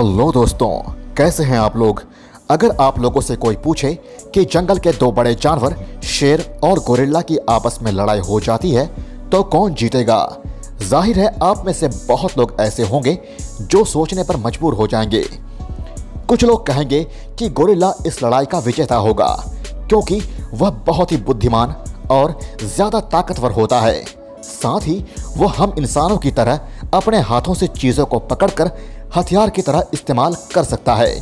Hello दोस्तों, कैसे हैं आप लोग। अगर आप लोगों से कोई पूछे कि जंगल के दो बड़े जानवर शेर और गोरिल्ला की आपस में लड़ाई हो जाती है तो कौन जीतेगा, जाहिर है आप में से बहुत लोग ऐसे होंगे जो सोचने पर मजबूर हो जाएंगे। कुछ लोग कहेंगे कि गोरिल्ला इस लड़ाई का विजेता होगा क्योंकि वह बहुत ही बुद्धिमान और ज्यादा ताकतवर होता है। साथ ही वह हम इंसानों की तरह अपने हाथों से चीजों को पकड़कर हथियार की तरह इस्तेमाल कर सकता है।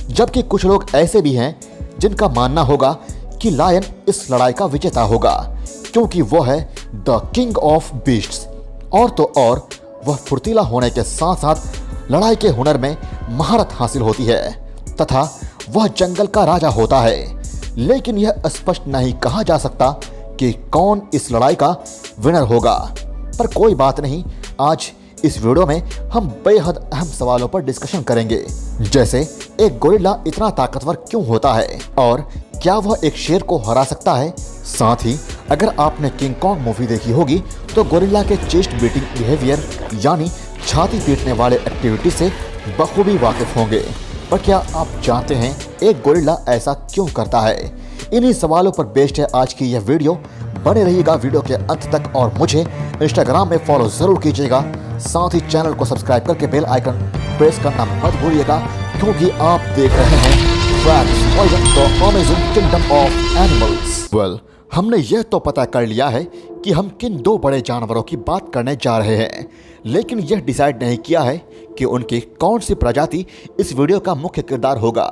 जबकि कुछ लोग ऐसे भी हैं जिनका मानना होगा कि लायन इस लड़ाई का विजेता होगा क्योंकि वह है द किंग ऑफ बीस्ट्स। और तो और वह फुर्तीला होने के साथ साथ लड़ाई के हुनर में महारत हासिल होती है तथा वह जंगल का राजा होता है। लेकिन यह स्पष्ट नहीं कहा जा सकता कि कौन इस लड़ाई का विनर होगा। पर कोई बात नहीं, आज इस वीडियो में हम बेहद अहम सवालों पर डिस्कशन करेंगे, जैसे एक गोरिल्ला इतना ताकतवर क्यों होता है और क्या वह एक शेर को हरा सकता है। साथ ही अगर आपने किंग कॉन्ग मूवी देखी होगी तो गोरिल्ला के चेस्ट बीटिंग बिहेवियर यानी छाती पीटने वाले एक्टिविटी से बखूबी वाकिफ होंगे। पर क्या आप जानते हैं एक गोरिल्ला ऐसा क्यों करता है। इन्हीं सवालों पर बेस्ड है आज की यह वीडियो। बने रहिएगा वीडियो के अंत तक और मुझे इंस्टाग्राम में फॉलो जरूर कीजिएगा। साथ ही चैनल को सब्सक्राइब करके बेल आइकन प्रेस करना मत भूलिएगा क्योंकि आप देख रहे हैं facts the amazing kingdom of animals. Well, हमने यह तो पता कर लिया है कि हम किन दो बड़े जानवरों की बात करने जा रहे हैं, लेकिन यह डिसाइड नहीं किया है कि उनकी कौन सी प्रजाति इस वीडियो का मुख्य किरदार होगा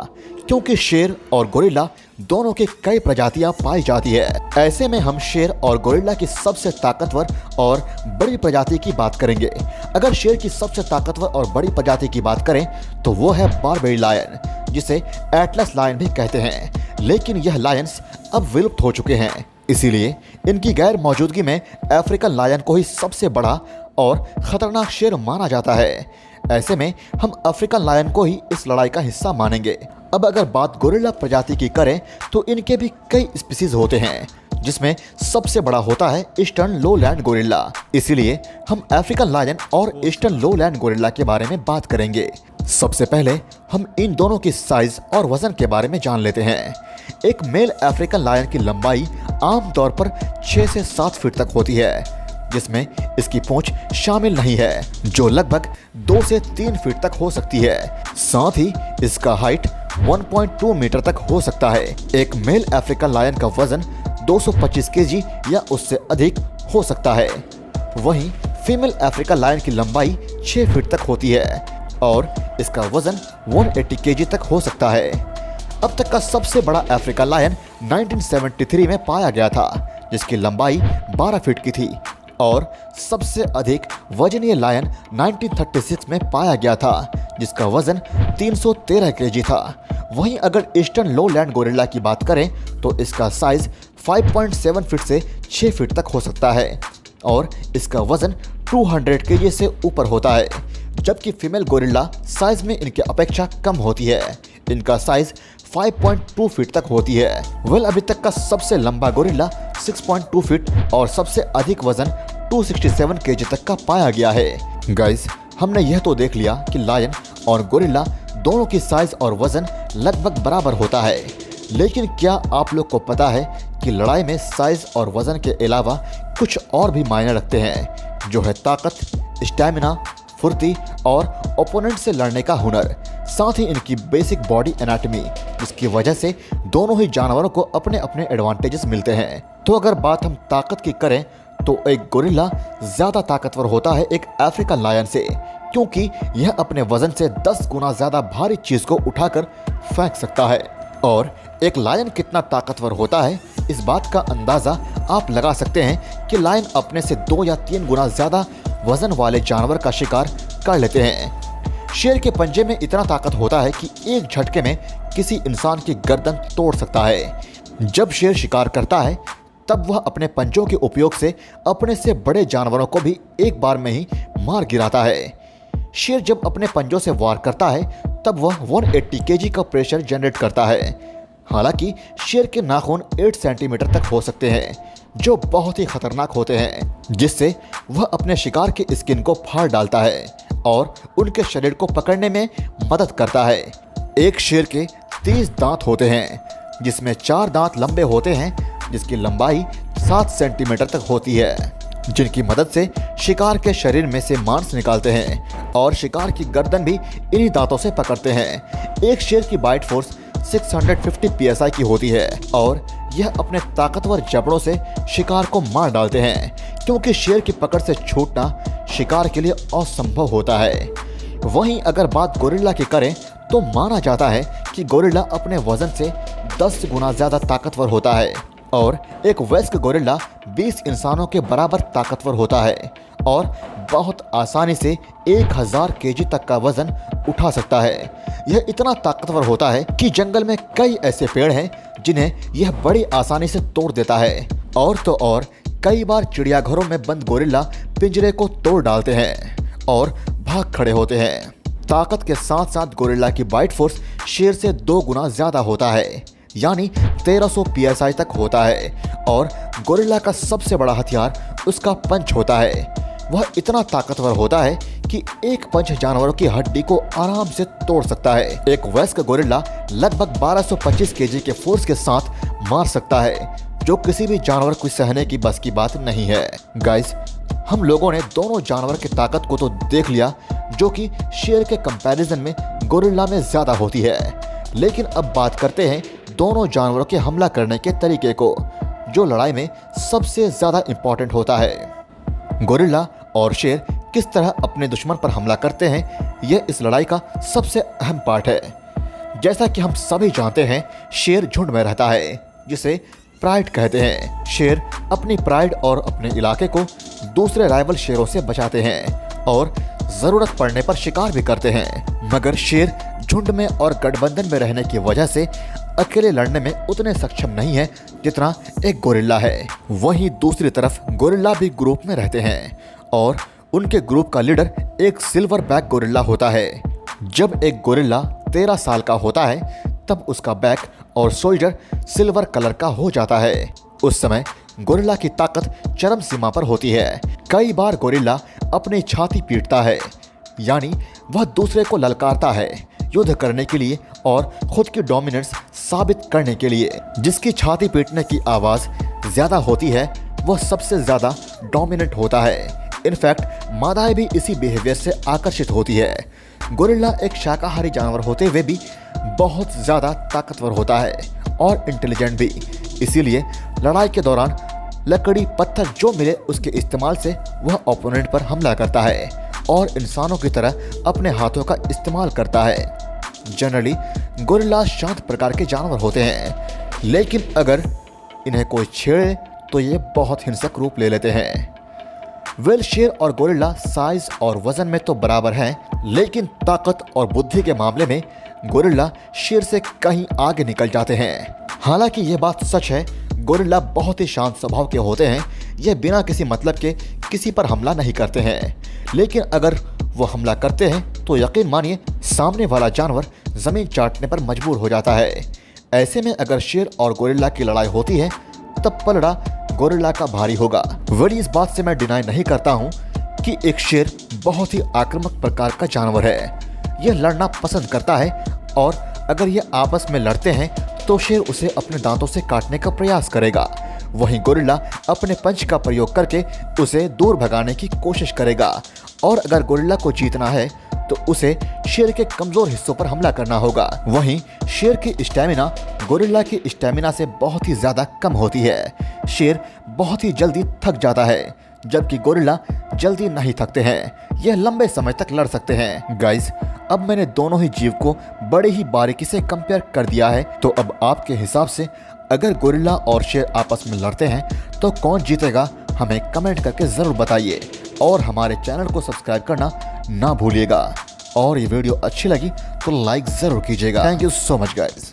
क्योंकि शेर और गोरिल्ला दोनों की कई प्रजातियां पाई जाती है। ऐसे में हम शेर और गोरिल्ला की सबसे ताकतवर और बड़ी प्रजाति की बात करेंगे। अगर शेर की सबसे ताकतवर और बड़ी प्रजाति की बात करें तो वो है बारबेरी लायन, जिसे एटलस लायन भी कहते हैं। लेकिन यह लायंस अब विलुप्त हो चुके हैं, इसीलिए इनकी गैर मौजूदगी में अफ्रीकन लायन को ही सबसे बड़ा और खतरनाक शेर माना जाता है। ऐसे में हम अफ्रीकन लायन को ही इस लड़ाई का हिस्सा मानेंगे। अब अगर बात गोरिल्ला प्रजाति की करें तो इनके भी कई स्पीसीज होते हैं, जिसमें सबसे बड़ा होता है ईस्टर्न लोलैंड गोरिल्ला। इसीलिए हम अफ्रीकन लायन और ईस्टर्न लोलैंड गोरिल्ला के बारे में बात करेंगे। सबसे पहले हम इन दोनों की साइज और वजन के बारे में जान लेते हैं। एक मेल अफ्रीकन लायन की लंबाई आमतौर पर 6 से 7 फीट तक होती है, जिसमें इसकी पूंछ शामिल नहीं है, जो लगभग 2 से 3 फीट तक हो सकती है। साथ ही इसका हाइट 1.2 मीटर तक हो सकता है। एक मेल अफ्रीकन लायन का वजन 225 केजी या उससे अधिक हो सकता है। वहीं फीमेल अफ्रीकन लायन की लंबाई 6 फीट तक होती है और इसका वजन 180 केजी तक हो सकता है। अब तक का सबसे बड़ा अफ्रीकन लायन 1973 में पाया गया था, जिसकी लंबाई 12 फीट की थी, और सबसे अधिक वजनीय लायन 1936 में पाया गया था, जिसका वजन 313 केजी था। वहीं अगर ईस्टर्न लोलैंड गोरिल्ला की बात करें तो इसका साइज 5.7 फीट से 6 फीट तक हो सकता है और इसका वजन 200 केजी से ऊपर होता है। जबकि फीमेल गोरिल्ला साइज में इनके अपेक्षा कम होती है, इनका साइज 5.2 फीट तक होती है। वेल, अभी तक का सबसे लंबा गोरिल्ला 6.2 फीट और सबसे अधिक वजन 267 केजी तक का पाया गया है। गाइस, हमने यह तो देख लिया कि लायन और गोरिल्ला दोनों की साइज और वजन लगभग बराबर होता है, लेकिन क्या आप लोग को पता है कि लड़ाई में साइज और वजन के अलावा कुछ और भी मायने रखते हैं, जो है ताकत, स्टैमिना, फुर्ती और ओपोनेंट से लड़ने का हुनर। साथ ही इनकी बेसिक बॉडी एनाटॉमी, जिसकी वजह से दोनों ही जानवरों को अपने अपने एडवांटेजेस मिलते हैं। तो अगर बात हम ताकत की करें तो एक गोरिल्ला ज़्यादा ताकतवर होता है एक अफ्रीकन लायन से, क्योंकि यह अपने वजन से 10 गुना ज़्यादा भारी चीज़ को उठाकर फेंक सकता है। और एक लायन कितना ताकतवर होता है, इस बात का अंदाज़ा आप लगा सकते हैं कि लायन अपने से 2 या 3 गुना ज़्यादा वजन वाले जानवर का शिकार कर लेते हैं। शेर के पंजे में इतना ताकत होता है कि एक झटके में किसी इंसान की गर्दन तोड़ सकता है। जब शेर शिकार करता है तब वह अपने पंजों के उपयोग से अपने से बड़े जानवरों को भी एक बार में ही मार गिराता है। शेर जब अपने पंजों से वार करता है तब वह 180 केजी का प्रेशर जनरेट करता है। हालांकि शेर के नाखून 8 सेंटीमीटर तक हो सकते हैं, जो बहुत ही खतरनाक होते हैं, जिससे वह अपने शिकार के स्किन को फाड़ डालता है और उनके शरीर को पकड़ने में मदद करता है। एक शेर के 30 दांत होते हैं, जिसमें 4 दांत लंबे होते हैं, जिसकी लंबाई 7 सेंटीमीटर तक होती है, जिनकी मदद से शिकार के शरीर में से मांस निकालते हैं और शिकार की गर्दन भी इन्हीं दांतों से पकड़ते हैं। एक शेर की बाइट फोर्स 650 psi की होती है और यह अपने ताकतवर जबड़ों से शिकार को मार डालते हैं, क्योंकि शेर की पकड़ से छूटना शिकार के लिए असंभव होता है। वहीं अगर बात गोरिल्ला की करें तो माना जाता है कि गोरिल्ला अपने वजन से 10 गुना ज्यादा ताकतवर होता है और एक वयस्क गोरिल्ला 20 इंसानों के बराबर ताकतवर होता है और बहुत आसानी से 1000 केजी तक का वजन उठा सकता है। यह इतना ताकतवर होता है कि जंगल में कई ऐसे पेड़ हैं जिन्हें यह बड़ी आसानी से तोड़ देता है। और तो और कई बार चिड़ियाघरों में बंद गोरिल्ला पिंजरे को तोड़ डालते हैं और भाग खड़े होते हैं। ताकत के साथ साथ गोरिल्ला की बाइट फोर्स शेर से 2 गुना ज्यादा होता है, यानी 1300 psi तक होता है। और गोरिल्ला का सबसे बड़ा हथियार उसका पंच होता है। वह इतना ताकतवर होता है कि एक पंच जानवरों की हड्डी को आराम से तोड़ सकता है। एक वयस्क गोरिल्ला लगभग 1225 केजी के फोर्स के साथ मार सकता है, जो किसी भी जानवर को सहने की बस की बात नहीं है। गाइस, हम लोगों ने दोनों जानवर की ताकत को तो देख लिया, जो कि शेर के कंपैरिजन में गोरिल्ला में ज्यादा होती है। लेकिन अब बात करते हैं दोनों जानवरों के हमला करने के तरीके को, जो लड़ाई में सबसे ज्यादा इम्पोर्टेंट होता है। गोरिल्ला और शेर किस तरह अपने दुश्मन पर हमला करते हैं, यह इस लड़ाई का सबसे अहम पार्ट है। जैसा कि हम सभी जानते हैं, शेर झुंड में रहता है, जिसे प्राइड कहते हैं। शेर अपनी प्राइड और अपने इलाके को दूसरे राइवल शेरों से बचाते हैं और जरूरत पड़ने पर शिकार भी करते हैं। मगर शेर झुंड में और गठबंधन में रहने की वजह से अकेले लड़ने में उतने सक्षम नहीं है जितना एक गोरिल्ला है। वहीं दूसरी तरफ गोरिल्ला भी ग्रुप में रहते हैं और उनके ग्रुप का लीडर एक सिल्वर बैक गोरिल्ला होता है। जब एक गोरिल्ला 13 साल का होता है तब उसका बैक और शोल्डर सिल्वर कलर का हो जाता है। उस समय गोरिल्ला की ताकत चरम सीमा पर होती है। कई बार गोरिल्ला अपनी छाती पीटता है, यानी वह दूसरे को ललकारता है युद्ध करने के लिए और खुद की डोमिनेंस साबित करने के लिए। जिसकी छाती पीटने की आवाज़ ज़्यादा होती है वह सबसे ज़्यादा डोमिनेंट होता है। इनफैक्ट मादाएं भी इसी बिहेवियर से आकर्षित होती है। गोरिल्ला एक शाकाहारी जानवर होते हुए भी बहुत ज़्यादा ताकतवर होता है और इंटेलिजेंट भी। इसीलिए लड़ाई के दौरान लकड़ी पत्थर जो मिले उसके इस्तेमाल से वह ओपोनेंट पर हमला करता है और इंसानों की तरह अपने हाथों का इस्तेमाल करता है। जनरली गोरिल्ला शांत प्रकार के जानवर होते हैं, लेकिन अगर इन्हें कोई छेड़े तो ये बहुत हिंसक रूप ले लेते हैं। वेल, शेर और गोरिल्ला साइज और वजन में तो बराबर हैं, लेकिन ताकत और बुद्धि के मामले में गोरिल्ला शेर से कहीं आगे निकल जाते हैं। हालांकि ये बात सच है, गोरिल्ला बहुत ही शांत स्वभाव के होते हैं। यह बिना किसी मतलब के किसी पर हमला नहीं करते हैं, लेकिन अगर वो हमला करते हैं तो यकीन मानिए सामने वाला जानवर जमीन चाटने पर मजबूर हो जाता है। ऐसे में अगर शेर और गोरिल्ला की लड़ाई होती है तब पलड़ा गोरिल्ला का भारी होगा। वही इस बात से मैं डिनाई नहीं करता हूँ कि एक शेर बहुत ही आक्रामक प्रकार का जानवर है। यह लड़ना पसंद करता है और अगर ये आपस में लड़ते हैं तो शेर उसे अपने दांतों से काटने का प्रयास करेगा। वहीं गोरिल्ला अपने पंच का प्रयोग करके उसे दूर भगाने की कोशिश करेगा और अगर गोरिल्ला को जीतना है तो उसे शेर के कमजोर हिस्सों पर हमला करना होगा। वहीं शेर की स्टैमिना गोरिल्ला की स्टैमिना से बहुत ही ज्यादा कम होती है। शेर बहुत ही जल्दी थक जाता है, जबकि गोरिल्ला जल्दी नहीं थकते हैं। यह लंबे समय तक लड़ सकते हैं। गाइस, अब मैंने दोनों ही जीव को बड़े ही बारीकी से कंपेयर कर दिया है, तो अब आपके हिसाब से अगर गोरिल्ला और शेर आपस में लड़ते हैं तो कौन जीतेगा, हमें कमेंट करके ज़रूर बताइए और हमारे चैनल को सब्सक्राइब करना ना भूलिएगा। और ये वीडियो अच्छी लगी तो लाइक ज़रूर कीजिएगा। Thank you so much guys.